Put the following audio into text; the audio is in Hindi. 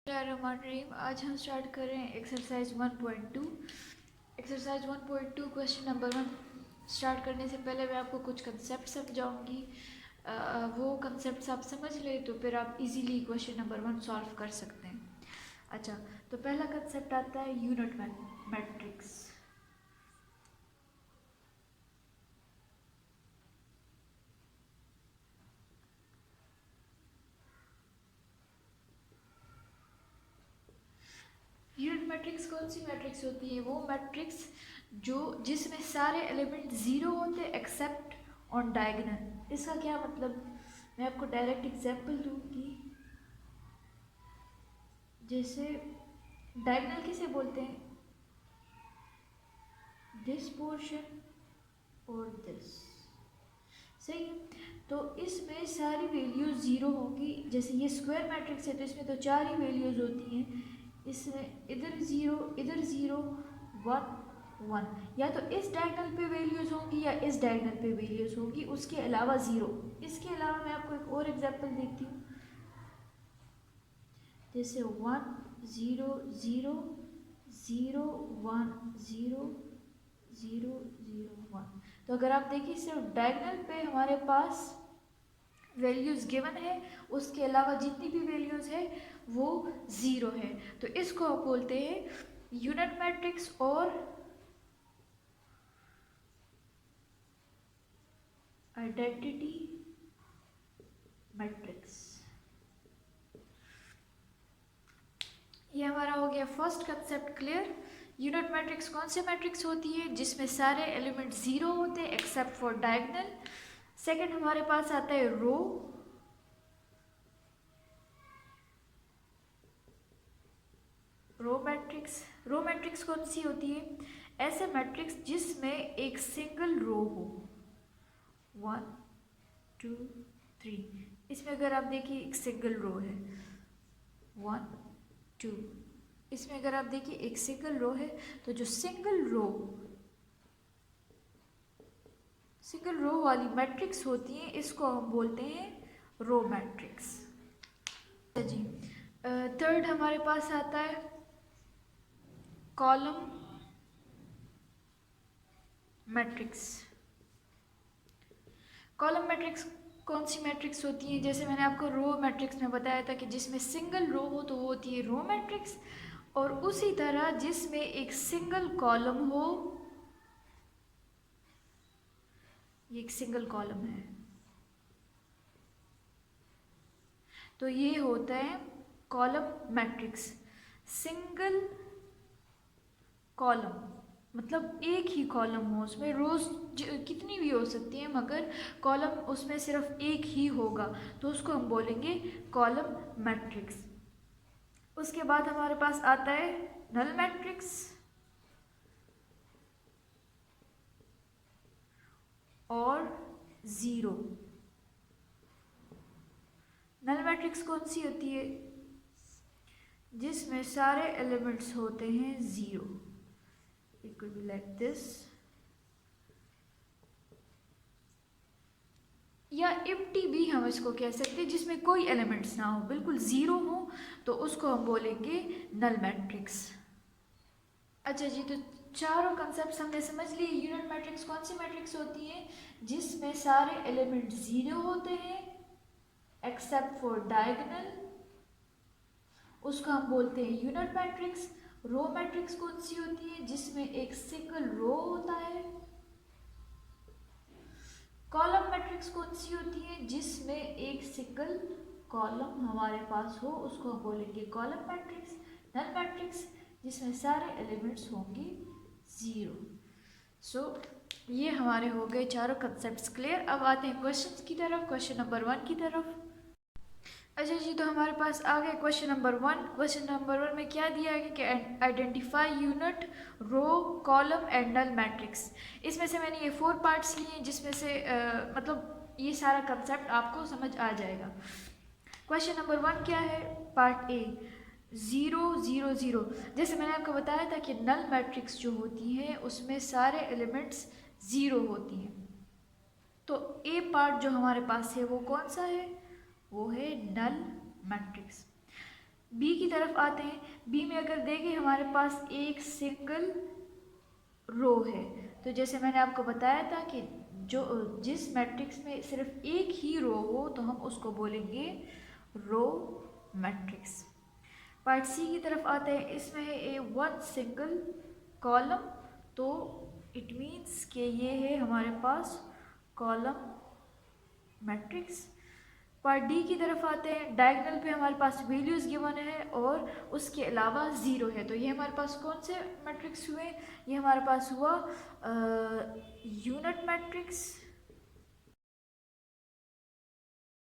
बिस्मिल्लाहिर्रहमानिर्रहीम। आज हम स्टार्ट कर रहे हैं exercise 1.2। Exercise 1.2 question number 1 start करने से पहले मैं आपको कुछ कंसेप्ट समझाऊंगी। वो कंसेप्ट आप समझ ले तो फिर आप इजीली क्वेश्चन नंबर 1 सॉल्व कर सकते हैं। अच्छा, तो पहला कंसेप्ट आता है यूनिट मैट्रिक्स। यूनिट मैट्रिक्स कौन सी मैट्रिक्स होती है? वो मैट्रिक्स जिसमें सारे एलिमेंट ज़ीरो होते एक्सेप्ट ऑन डायगोनल। इसका क्या मतलब? मैं आपको डायरेक्ट एग्जांपल दूंगी। जैसे डायगोनल किसे बोलते हैं? दिस पोर्शन और दिस। सही है, तो इसमें सारी वैल्यूज ज़ीरो होंगी। जैसे ये स्क्वायर मैट्रिक्स है तो इसमें तो चार ही वैल्यूज होती हैं। इसमें इधर ज़ीरो 1 1, या तो इस डायगोनल पे वैल्यूज होंगी या इस डायगोनल पे वैल्यूज होंगी, उसके अलावा ज़ीरो। इसके अलावा मैं आपको एक और एग्जांपल देती हूँ। जैसे 1 0 0 0 1 0 0 0 1। तो अगर आप देखिए सिर्फ डायगोनल पे हमारे पास वैल्यूज गिवन है, उसके अलावा जितनी भी वैल्यूज है वो ज़ीरो है। तो इसको आप बोलते हैं यूनिट मैट्रिक्स और आइडेंटिटी मैट्रिक्स। ये हमारा हो गया first concept clear. Unit matrix कौन से मैट्रिक्स होती है? जिसमें सारे एलिमेंट ज़ीरो होते हैं एक्सेप्ट फॉर डायगोनल। सेकंड हमारे पास आता है रो मैट्रिक्स। रो मैट्रिक्स कौन सी होती है? ऐसे मैट्रिक्स जिसमें एक सिंगल रो हो। 1 2 3। इसमें अगर आप देखिए एक सिंगल रो है 1 2। इसमें अगर आप देखिए एक सिंगल रो है, तो जो सिंगल रो वाली मैट्रिक्स होती है इसको हम बोलते हैं रो मैट्रिक्स। जी, थर्ड हमारे पास आता है कॉलम मैट्रिक्स। कॉलम मैट्रिक्स कौन सी मैट्रिक्स होती है? जैसे मैंने आपको रो मैट्रिक्स में बताया था कि जिसमें सिंगल रो हो तो वो होती है रो मैट्रिक्स, और उसी तरह जिसमें एक सिंगल कॉलम हो, ये एक सिंगल कॉलम है तो ये होता है कॉलम मैट्रिक्स। सिंगल कॉलम मतलब एक ही कॉलम हो, उसमें रोज कितनी भी हो सकती हैं मगर कॉलम उसमें सिर्फ एक ही होगा, तो उसको हम बोलेंगे कॉलम मैट्रिक्स। उसके बाद हमारे पास आता है नल मैट्रिक्स और ज़ीरो। नल मैट्रिक्स कौन सी होती है? जिसमें सारे एलिमेंट्स होते हैं zero. It could be like this, या एम्प्टी भी हम इसको कह सकते हैं, जिसमें कोई एलिमेंट्स ना हो, बिल्कुल ज़ीरो हो, तो उसको हम बोलेंगे नल मैट्रिक्स। अच्छा जी, तो चारों कंसेप्ट हमने समझ लिए। यूनिट मैट्रिक्स कौन सी मैट्रिक्स होती है? जिसमें सारे एलिमेंट ज़ीरो होते हैं एक्सेप्ट फॉर डायगोनल, उसको हम बोलते हैं यूनिट मैट्रिक्स। रो मैट्रिक्स कौन सी होती है? जिसमें एक सिंगल रो होता है। कॉलम मैट्रिक्स कौन सी होती है? जिसमें एक सिंगल कॉलम हमारे पास हो, उसको हम बोलेंगे कॉलम मैट्रिक्स। नल मैट्रिक्स जिसमें सारे एलिमेंट्स होंगे ज़ीरो। सो ये हमारे हो गए चारों कंसेप्ट्स क्लियर। अब आते हैं क्वेश्चन की तरफ, क्वेश्चन नंबर 1 की तरफ। अच्छा जी, तो हमारे पास आ गए क्वेश्चन नंबर 1। क्वेश्चन नंबर 1 में क्या दिया है कि identify unit row column and null matrix. इसमें से मैंने ये 4 पार्ट्स लिए जिसमें से मतलब ये सारा कंसेप्ट आपको समझ आ जाएगा। क्वेश्चन नंबर 1 क्या है? Part A 0 0 0। जैसे मैंने आपको बताया था कि नल मैट्रिक्स जो होती है उसमें सारे एलिमेंट्स ज़ीरो होती हैं, तो ए पार्ट जो हमारे पास है वो कौन सा है? वो है नल मैट्रिक्स। बी की तरफ आते हैं। बी में अगर देखें हमारे पास एक सिंगल रो है, तो जैसे मैंने आपको बताया था कि जो जिस मैट्रिक्स में सिर्फ एक ही रो हो तो हम उसको बोलेंगे रो मैट्रिक्स। पार्ट सी की तरफ आते हैं। इसमें है ए वन सिंगल कॉलम, तो इट मीन्स कि ये है हमारे पास कॉलम मैट्रिक्स। पार्ट डी की तरफ आते हैं। डायगोनल पे हमारे पास वैल्यूज गिवन है और उसके अलावा ज़ीरो है, तो ये हमारे पास कौन से मैट्रिक्स हुए? ये हमारे पास हुआ यूनिट मैट्रिक्स,